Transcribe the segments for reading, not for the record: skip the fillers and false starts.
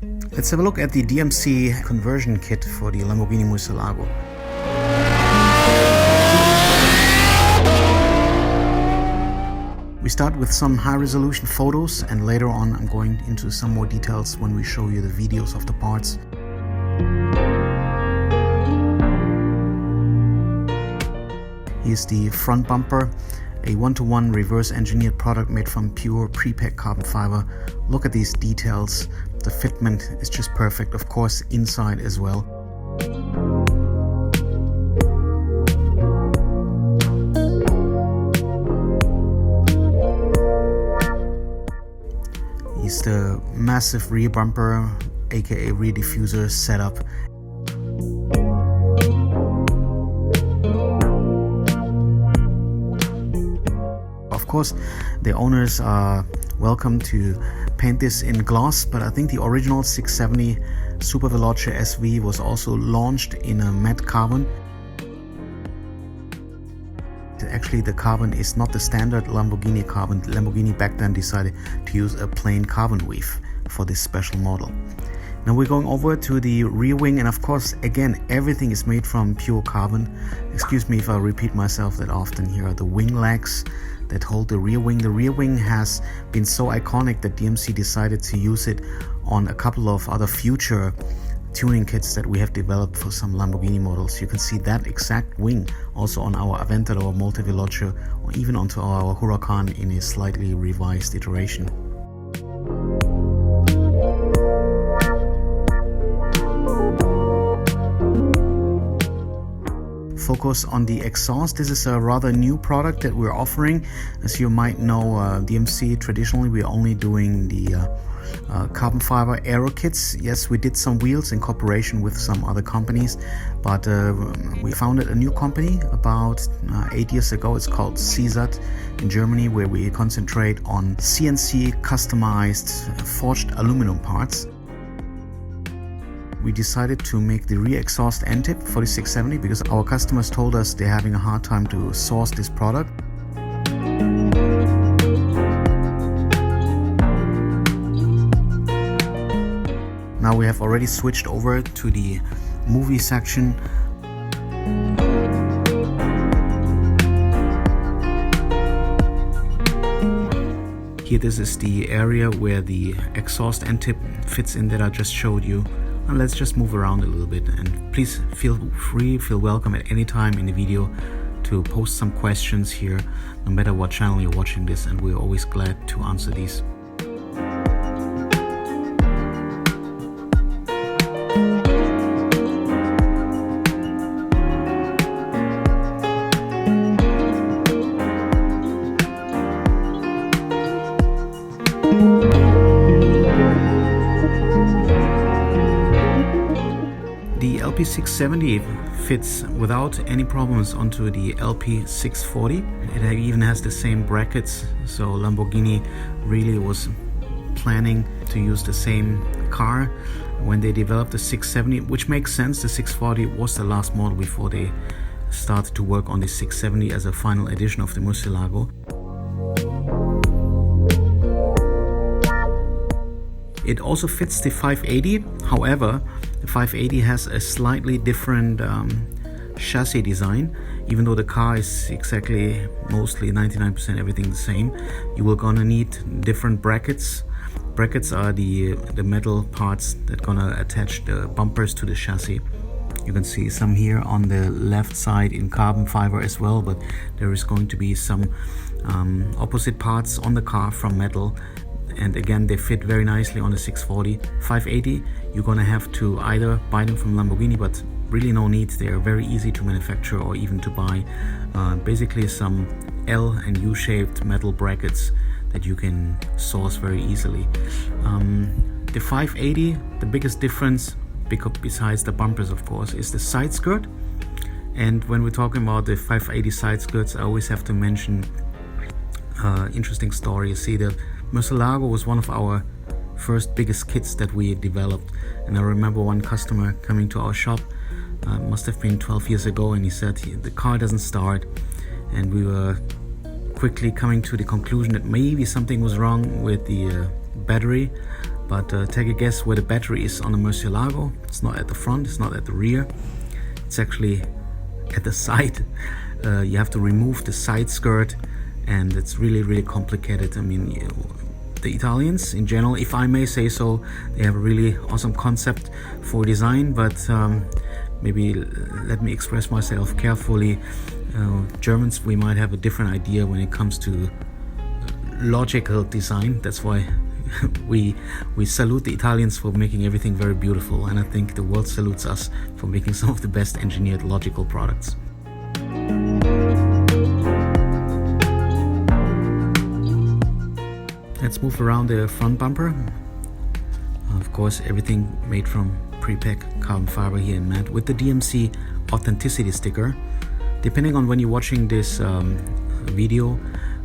Let's have a look at the DMC conversion kit for the Lamborghini Murcielago. We start with some high-resolution photos, and later on I'm going into some more details when we show you the videos of the parts. Here's the front bumper, a one-to-one reverse engineered product made from pure Prepreg Carbon Fiber. Look at these details. The fitment is just perfect, of course inside as well. Here's the massive rear bumper, aka rear diffuser setup. Of course, the owners are welcome to paint this in gloss, but I think the original 670 Superveloce SV was also launched in a matte carbon. Actually, the carbon is not the standard Lamborghini carbon. Lamborghini back then decided to use a plain carbon weave for this special model. Now we're going over to the rear wing, and of course, again, everything is made from pure carbon. Excuse me if I repeat myself that often. Here are the wing legs that hold the rear wing. The rear wing has been so iconic that DMC decided to use it on a couple of other future tuning kits that we have developed for some Lamborghini models. You can see that exact wing also on our Aventador, Multiveloce, or even onto our Huracan in a slightly revised iteration. Focus on the exhaust. This is a rather new product that we're offering. As you might know, DMC traditionally we're only doing the carbon fiber aero kits. Yes, we did some wheels in cooperation with some other companies, but we founded a new company about 8 years ago. It's called CSAT in Germany, where we concentrate on CNC customized forged aluminum parts. We decided to make the rear exhaust end tip for the 670 because our customers told us they're having a hard time to source this product. Now we have already switched over to the movie section. Here, this is the area where the exhaust end tip fits in that I just showed you. And let's just move around a little bit, and please feel free, feel welcome at any time in the video to post some questions here, no matter what channel you're watching this, and we're always glad to answer these. The LP670 fits without any problems onto the LP640. It even has the same brackets, so Lamborghini really was planning to use the same car when they developed the 670, which makes sense. The 640 was the last model before they started to work on the 670 as a final edition of the Murcielago. It also fits the 580, however, the 580 has a slightly different chassis design. Even though the car is exactly mostly 99% everything the same, you will gonna need different brackets. Brackets are the metal parts that gonna attach the bumpers to the chassis. You can see some here on the left side in carbon fiber as well, but there is going to be some opposite parts on the car from metal. And again, they fit very nicely on the 640. 580, you're gonna have to either buy them from Lamborghini, but really no need. They are very easy to manufacture or even to buy. Basically some L and U-shaped metal brackets that you can source very easily. The 580, the biggest difference, besides the bumpers of course, is the side skirt. And when we're talking about the 580 side skirts, I always have to mention interesting story. You see, the Murcielago was one of our first biggest kits that we developed, and I remember one customer coming to our shop, must have been 12 years ago, and he said the car doesn't start, and we were quickly coming to the conclusion that maybe something was wrong with the battery, But take a guess where the battery is on the Murcielago. It's not at the front, it's not at the rear. It's actually at the side. You have to remove the side skirt, and it's really complicated. I mean, the Italians in general, if I may say so, they have a really awesome concept for design, but maybe let me express myself carefully. Germans, we might have a different idea when it comes to logical design. That's why we salute the Italians for making everything very beautiful, and I think the world salutes us for making some of the best engineered logical products. Let's move around the front bumper. Of course, everything made from Prepreg Carbon Fiber here in matte with the DMC authenticity sticker. Depending on when you're watching this video,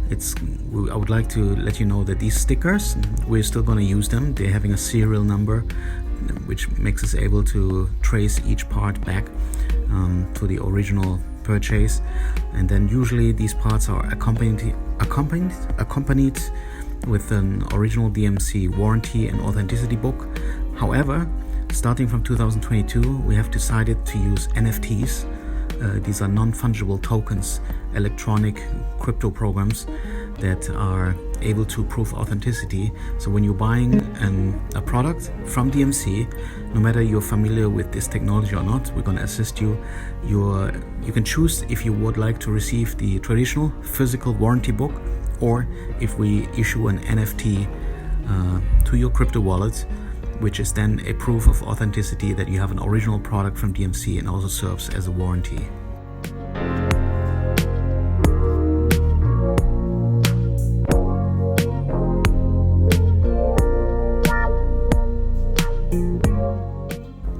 I would like to let you know that these stickers, we're still going to use them. They're having a serial number, which makes us able to trace each part back to the original purchase. And then usually these parts are accompanied with an original DMC warranty and authenticity book. However, starting from 2022, we have decided to use NFTs. These are non-fungible tokens, electronic crypto programs that are able to prove authenticity. So when you're buying a product from DMC, no matter you're familiar with this technology or not, we're going to assist you. You can choose if you would like to receive the traditional physical warranty book, or if we issue an NFT to your crypto wallet, which is then a proof of authenticity that you have an original product from DMC and also serves as a warranty.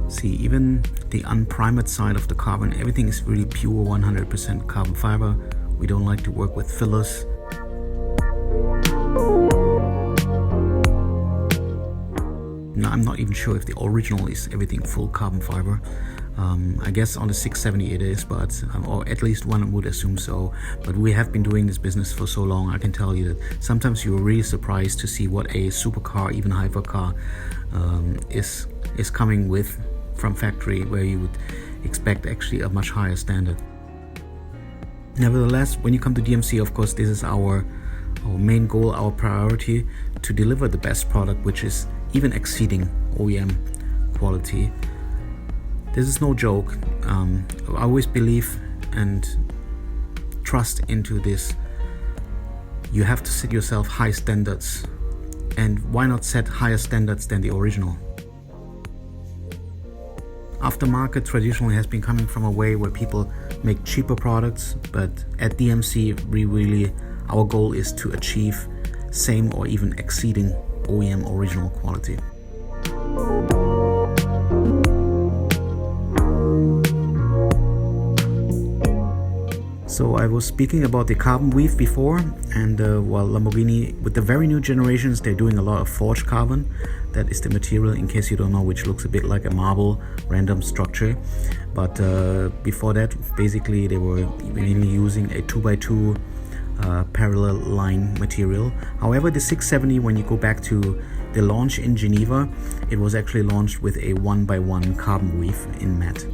See, even the unprimed side of the carbon, everything is really pure 100% carbon fiber. We don't like to work with fillers. Now, I'm not even sure if the original is everything full carbon fiber. I guess on the 670 it is, but or at least one would assume so. But we have been doing this business for so long, I can tell you that sometimes you're really surprised to see what a supercar, even hypercar, is coming with from factory, where you would expect actually a much higher standard. Nevertheless, when you come to DMC, of course, this is our main goal, our priority, to deliver the best product, which is even exceeding OEM quality. This is no joke. I always believe and trust into this. You have to set yourself high standards, and why not set higher standards than the original? Aftermarket traditionally has been coming from a way where people make cheaper products, but at DMC our goal is to achieve same or even exceeding OEM original quality. So I was speaking about the carbon weave before, and while Lamborghini, with the very new generations, they're doing a lot of forged carbon. That is the material, in case you don't know, which looks a bit like a marble random structure. But before that, basically they were mainly using a 2x2 parallel line material. However, the 670, when you go back to the launch in Geneva, it was actually launched with a 1x1 carbon weave in matte,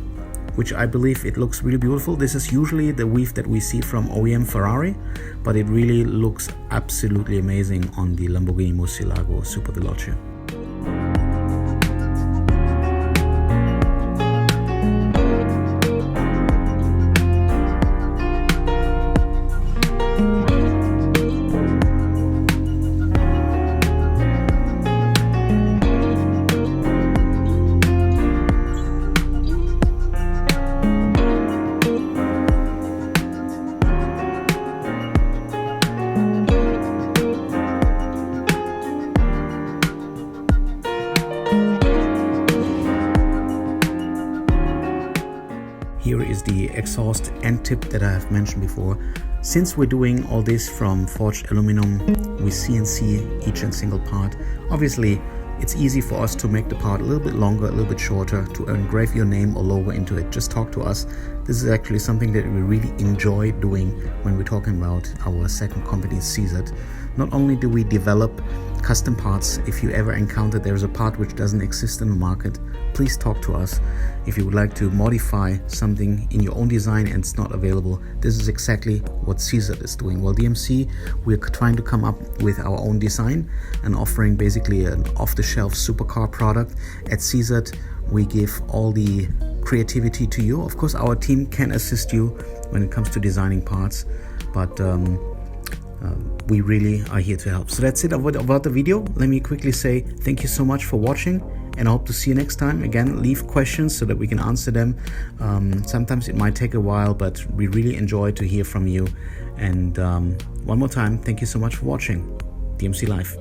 which I believe it looks really beautiful. This is usually the weave that we see from OEM Ferrari, but it really looks absolutely amazing on the Lamborghini Murcielago Superveloce. Here is the exhaust end tip that I have mentioned before. Since we're doing all this from forged aluminum, we CNC each and single part. Obviously, it's easy for us to make the part a little bit longer, a little bit shorter, to engrave your name or logo into it. Just talk to us. This is actually something that we really enjoy doing when we're talking about our second company, CZ. Not only do we develop custom parts, if you ever encounter there's a part which doesn't exist in the market, please talk to us. If you would like to modify something in your own design and it's not available, this is exactly what CZ is doing. Well, DMC, we're trying to come up with our own design and offering basically an off-the-shelf supercar product. At CZ, we give all the creativity to you. Of course, our team can assist you when it comes to designing parts, but we really are here to help. So that's it about the video. Let me quickly say thank you so much for watching, and I hope to see you next time. Again, leave questions so that we can answer them. Sometimes it might take a while, but we really enjoy to hear from you. And one more time, thank you so much for watching DMC Live.